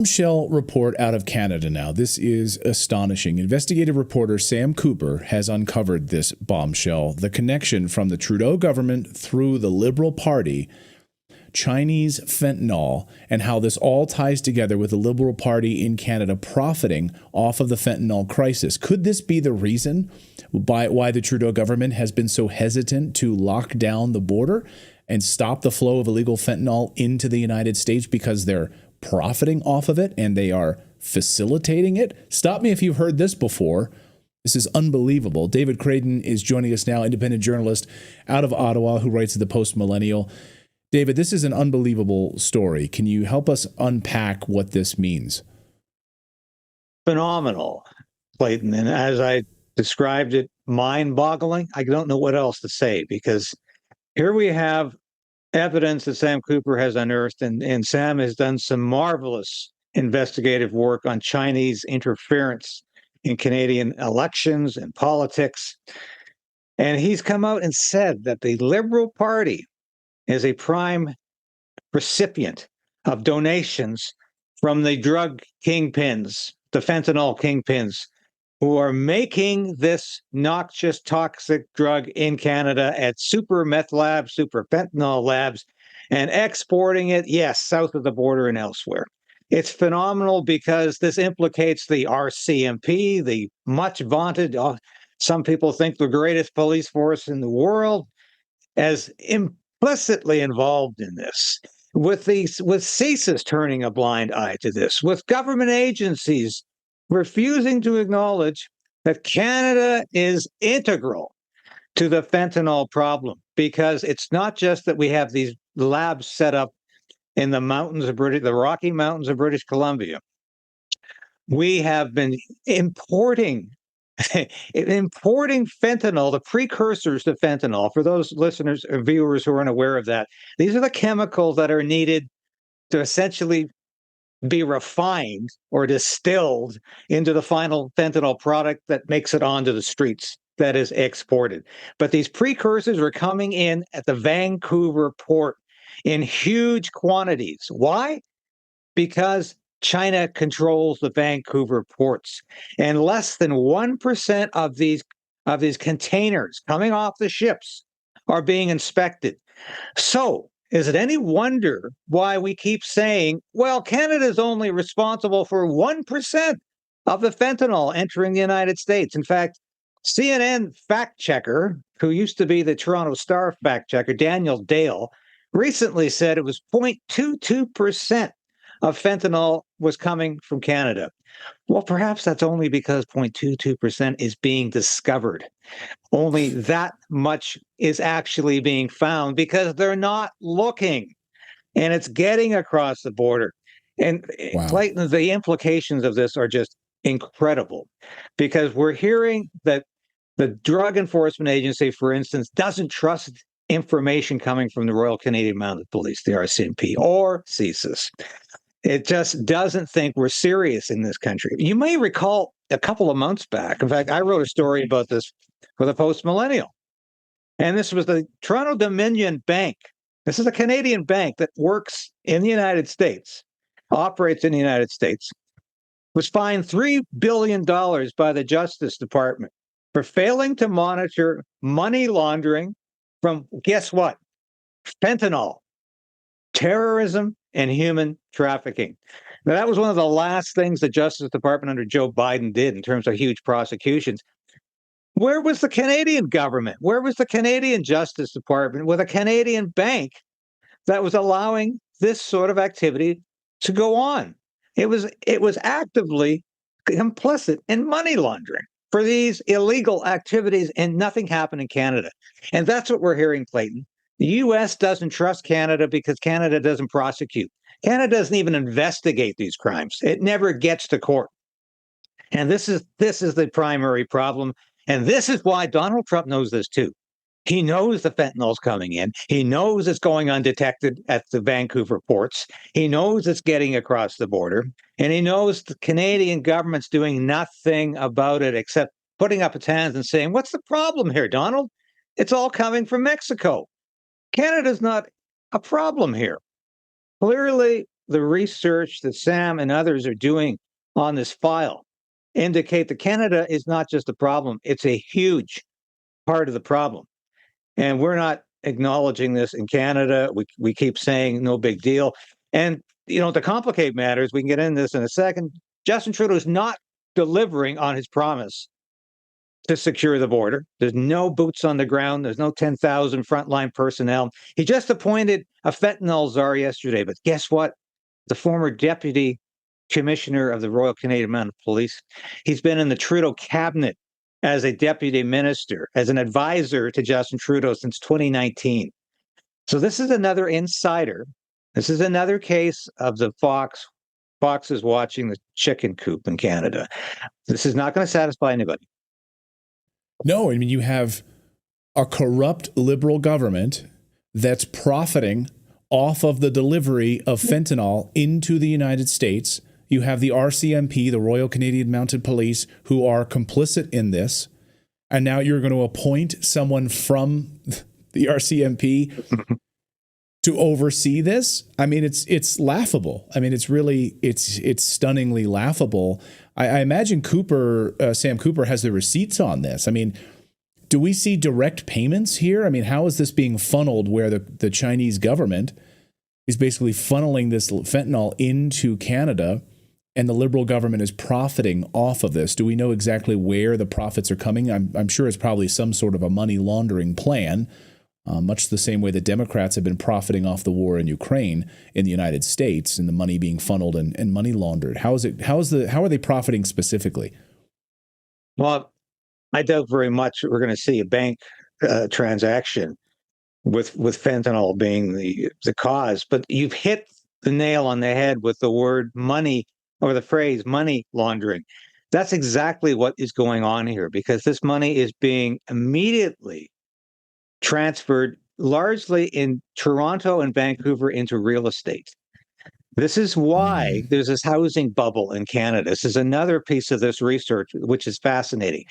Bombshell report out of Canada now. This is astonishing. Investigative reporter Sam Cooper has uncovered this bombshell, the connection from the Trudeau government through the Liberal Party, Chinese fentanyl, and how this all ties together with the Liberal Party in Canada profiting off of the fentanyl crisis. Could this be the reason why the Trudeau government has been so hesitant to lock down the border and stop the flow of illegal fentanyl into the United States, because they're profiting off of it and they are facilitating it? Stop me if you've heard this before. This is unbelievable. David Krayden is joining us now, independent journalist out of Ottawa who writes at the Post Millennial. David, this is an unbelievable story. Can you help us unpack what this means? Phenomenal, Clayton. And as I described it, mind-boggling. I don't know what else to say, because here we have evidence that Sam Cooper has unearthed, and Sam has done some marvelous investigative work on Chinese interference in Canadian elections and politics. And he's come out and said that the Liberal Party is a prime recipient of donations from the drug kingpins, the fentanyl kingpins, who are making this noxious, toxic drug in Canada at super meth labs, super fentanyl labs, and exporting it, yes, south of the border and elsewhere. It's phenomenal because this implicates the RCMP, the much vaunted, some people think the greatest police force in the world, as implicitly involved in this. With CSIS turning a blind eye to this, with government agencies refusing to acknowledge that Canada is integral to the fentanyl problem, because it's not just that we have these labs set up in the Rocky Mountains of British Columbia. We have been importing fentanyl, the precursors to fentanyl. For those listeners or viewers who aren't aware of that, these are the chemicals that are needed to essentially be refined or distilled into the final fentanyl product that makes it onto the streets, that is exported. But these precursors are coming in at the Vancouver port in huge quantities. Why? Because China controls the Vancouver ports, and less than 1% of these containers coming off the ships are being inspected. So, is it any wonder why we keep saying, well, Canada is only responsible for 1% of the fentanyl entering the United States? In fact, CNN fact checker, who used to be the Toronto Star fact checker, Daniel Dale, recently said it was 0.22% of fentanyl was coming from Canada. Well, perhaps that's only because 0.22% is being discovered. Only that much is actually being found because they're not looking, and it's getting across the border. And Wow. Clayton, the implications of this are just incredible, because we're hearing that the Drug Enforcement Agency, for instance, doesn't trust information coming from the Royal Canadian Mounted Police, the RCMP, or CSIS. It just doesn't think we're serious in this country. You may recall a couple of months back, in fact, I wrote a story about this for the Post Millennial, and this was the Toronto Dominion Bank. This is a Canadian bank that works in the United States, operates in the United States, was fined $3 billion by the Justice Department for failing to monitor money laundering from, guess what? Fentanyl, terrorism, and human trafficking. Now, that was one of the last things the Justice Department under Joe Biden did in terms of huge prosecutions. Where was the Canadian government? Where was the Canadian Justice Department with a Canadian bank that was allowing this sort of activity to go on? It was actively complicit in money laundering for these illegal activities, and nothing happened in Canada. And that's what we're hearing, Clayton. The U.S. doesn't trust Canada because Canada doesn't prosecute. Canada doesn't even investigate these crimes. It never gets to court. And this is the primary problem. And this is why Donald Trump knows this too. He knows the fentanyl's coming in. He knows it's going undetected at the Vancouver ports. He knows it's getting across the border. And he knows the Canadian government's doing nothing about it except putting up its hands and saying, what's the problem here, Donald? It's all coming from Mexico. Canada's not a problem here. Clearly, the research that Sam and others are doing on this file indicate that Canada is not just a problem, it's a huge part of the problem. And we're not acknowledging this in Canada. We keep saying no big deal. And, to complicate matters, we can get into this in a second. Justin Trudeau is not delivering on his promise to secure the border. There's no boots on the ground. There's no 10,000 frontline personnel. He just appointed a fentanyl czar yesterday. But guess what? The former deputy commissioner of the Royal Canadian Mounted Police. He's been in the Trudeau cabinet as a deputy minister, as an advisor to Justin Trudeau since 2019. So this is another insider. This is another case of the fox. Fox is watching the chicken coop in Canada. This is not going to satisfy anybody. No, I mean, you have a corrupt liberal government that's profiting off of the delivery of fentanyl into the United States. You have the RCMP, the Royal Canadian Mounted Police, who are complicit in this. And now you're going to appoint someone from the RCMP to oversee this. I mean, it's laughable. I mean, it's stunningly laughable. I imagine Sam Cooper has the receipts on this. I mean, do we see direct payments here? I mean, how is this being funneled where the Chinese government is basically funneling this fentanyl into Canada and the Liberal government is profiting off of this? Do we know exactly where the profits are coming? I'm sure it's probably some sort of a money laundering plan, much the same way the Democrats have been profiting off the war in Ukraine in the United States and the money being funneled and money laundered. How are they profiting specifically? Well, I doubt very much we're going to see a bank transaction with fentanyl being the cause. But you've hit the nail on the head with the word money, or the phrase money laundering. That's exactly what is going on here, because this money is being immediately transferred largely in Toronto and Vancouver into real estate. This is why there's this housing bubble in Canada. This is another piece of this research, which is fascinating.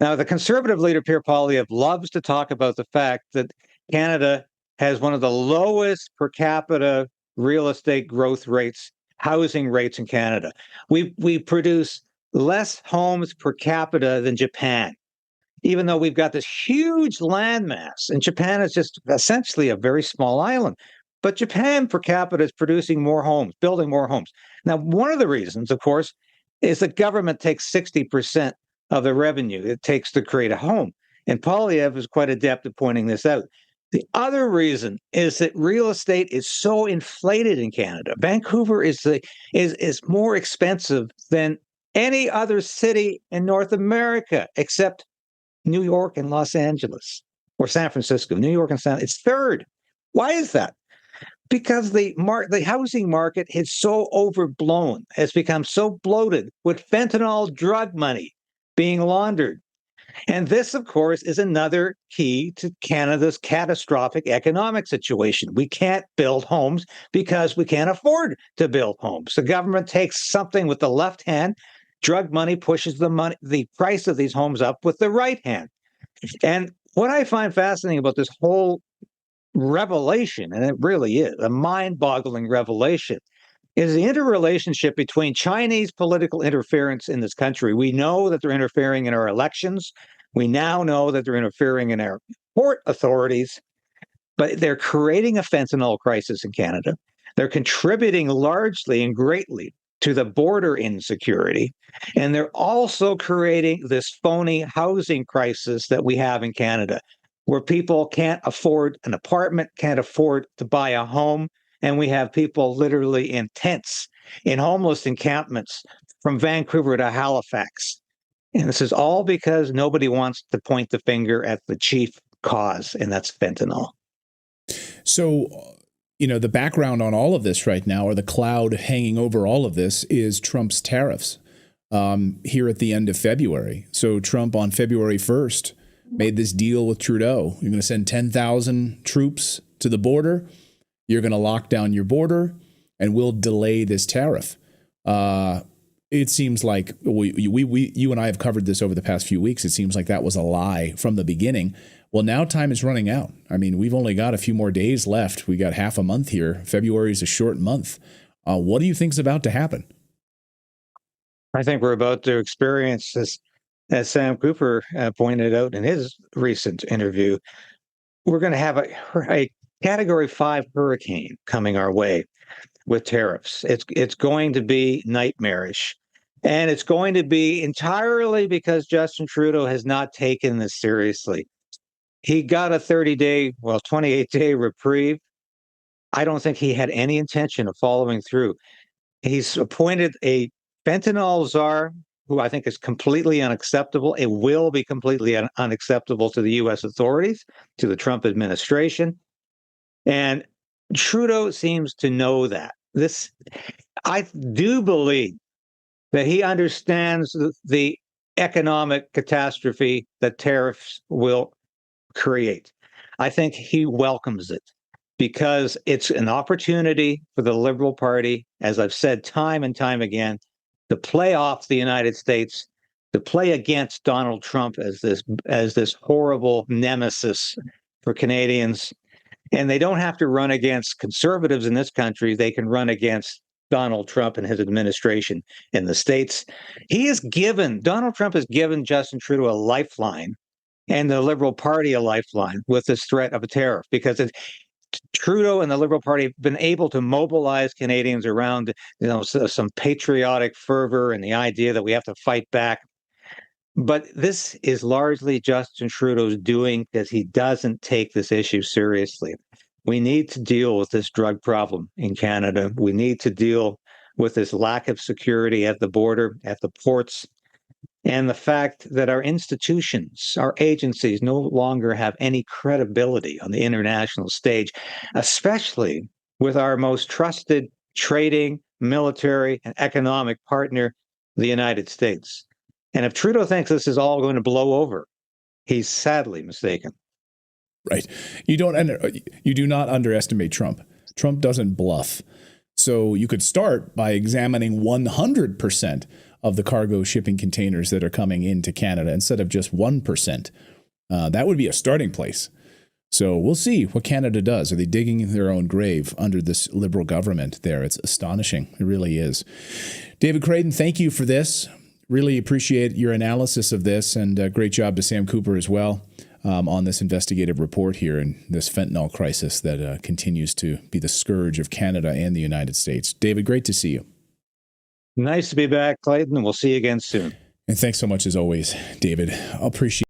Now, the Conservative leader, Pierre Poilievre, loves to talk about the fact that Canada has one of the lowest per capita real estate growth rates, housing rates in Canada. We produce less homes per capita than Japan, even though we've got this huge landmass. And Japan is just essentially a very small island. But Japan per capita is producing more homes, building more homes. Now, one of the reasons, of course, is the government takes 60% of the revenue it takes to create a home. And Poilievre is quite adept at pointing this out. The other reason is that real estate is so inflated in Canada. Vancouver is more expensive than any other city in North America, except New York and Los Angeles, or San Francisco. New York and it's third. Why is that? Because the housing market is so overblown, has become so bloated with fentanyl drug money being laundered. And this, of course, is another key to Canada's catastrophic economic situation. We can't build homes because we can't afford to build homes. The government takes something with the left hand, drug money pushes the price of these homes up with the right hand. And what I find fascinating about this whole revelation, and it really is a mind-boggling revelation, is the interrelationship between Chinese political interference in this country. We know that they're interfering in our elections. We now know that they're interfering in our port authorities, but they're creating a fentanyl crisis in Canada. They're contributing largely and greatly to the border insecurity. And they're also creating this phony housing crisis that we have in Canada, where people can't afford an apartment, can't afford to buy a home. And we have people literally in tents, in homeless encampments from Vancouver to Halifax. And this is all because nobody wants to point the finger at the chief cause, and that's fentanyl. So, the background on all of this right now, or the cloud hanging over all of this, is Trump's tariffs here at the end of February. So Trump on February 1st made this deal with Trudeau. You're going to send 10,000 troops to the border. You're going to lock down your border, and we'll delay this tariff. It seems like you and I have covered this over the past few weeks. It seems like that was a lie from the beginning. Well, now time is running out. I mean, we've only got a few more days left. We got half a month here. February is a short month. What do you think is about to happen? I think we're about to experience this, as Sam Cooper pointed out in his recent interview. We're going to have a Category 5 hurricane coming our way with tariffs. It's going to be nightmarish. And it's going to be entirely because Justin Trudeau has not taken this seriously. He got a 28-day reprieve. I don't think he had any intention of following through. He's appointed a fentanyl czar, who I think is completely unacceptable. It will be completely unacceptable to the US authorities, to the Trump administration. And Trudeau seems to know that. I do believe that he understands the economic catastrophe that tariffs will create. I think he welcomes it because it's an opportunity for the Liberal Party, as I've said time and time again, to play off the United States, to play against Donald Trump as this horrible nemesis for Canadians. And they don't have to run against conservatives in this country. They can run against Donald Trump and his administration in the States. Donald Trump has given Justin Trudeau a lifeline and the Liberal Party a lifeline with this threat of a tariff, because Trudeau and the Liberal Party have been able to mobilize Canadians around, some patriotic fervor and the idea that we have to fight back. But this is largely Justin Trudeau's doing because he doesn't take this issue seriously. We need to deal with this drug problem in Canada. We need to deal with this lack of security at the border, at the ports, and the fact that our institutions, our agencies no longer have any credibility on the international stage, especially with our most trusted trading, military, and economic partner, the United States. And if Trudeau thinks this is all going to blow over, he's sadly mistaken. Right. You do not underestimate Trump. Trump doesn't bluff. So you could start by examining 100% of the cargo shipping containers that are coming into Canada instead of just 1%. That would be a starting place. So we'll see what Canada does. Are they digging their own grave under this Liberal government there? It's astonishing. It really is. David Krayden, thank you for this. Really appreciate your analysis of this, and great job to Sam Cooper as well on this investigative report here and this fentanyl crisis that continues to be the scourge of Canada and the United States. David, great to see you. Nice to be back, Clayton, and we'll see you again soon. And thanks so much as always, David. I'll appreciate